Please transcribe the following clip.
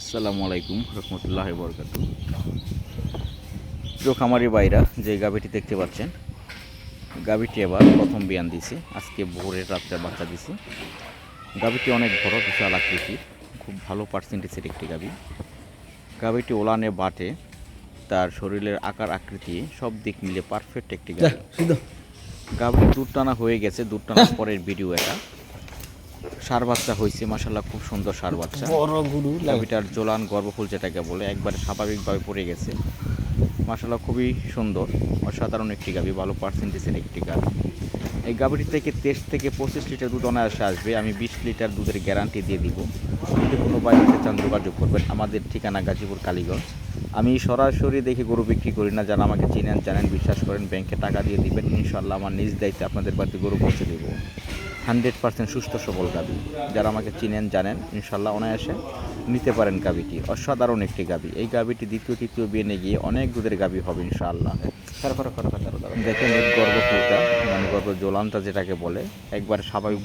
আসসালামু আলাইকুম রহমতুল্লাহ বরকাতু। প্রিয় খামারি বাইরা, যে গাভীটি দেখতে পাচ্ছেন, গাভীটি এবার প্রথম বিয়ান দিছে। আজকে ভোরের রাত্রে বাচ্চা দিছে। গাভীটি অনেক বড়, বিশাল আকৃতির, খুব ভালো পার্সেন্টেজের একটি গাভী। গাভীটি ওলানে বাটে, তার শরীরের আকার আকৃতি সব দিক মিলে পারফেক্ট একটি গাভী। গাভীটি দুধ টানা হয়ে গেছে, দুধ টানার পরের ভিডিও এটা। সার বাচ্চা হয়েছে, মাশাআল্লাহ খুব সুন্দর সার বাচ্চা। গাভীটার জোলান গর্ভফুল যেটাকে বলে একবারে স্বাভাবিকভাবে পড়ে গেছে। মাশাআল্লাহ খুবই সুন্দর, অসাধারণ একটি গাভী, ভালো পার্সেন্টেজের একটি গাভী। এই গাভীটি থেকে 23 থেকে 25 লিটার দুধ অনায়াসে আসবে। আমি 20 লিটার দুধের গ্যারান্টি দিয়ে দিব। যদি কোনো ভাই নিতে চান যোগাযোগ করবেন। আমাদের ঠিকানা গাজীপুর কালীগঞ্জ। আমি সরাসরি দেখে গরু বিক্রি করি না। যারা আমাকে চিনেন জানেন, বিশ্বাস করেন, ব্যাংকে টাকা দিয়ে দিবেন, ইনশাআল্লাহ আমার নিজ দায়িত্বে আপনাদের বাড়িতে গরু পৌঁছে দেবো। 100% সুস্থ সবল গাভী। যারা আমাকে চিনেন জানেন, ইনশাআল্লাহ অনায়াসে নিতে পারেন গাভীটি। অসাধারণ একটি গাভী। এই গাভীটি দ্বিতীয় তৃতীয় বিয়ে গিয়ে অনেক দুধের গাভী হবে ইনশাআল্লাহ। দেখেন এর গর্ভফুলটা, মানে গর্ভ জোলানটা যেটাকে বলে একবার স্বাভাবিক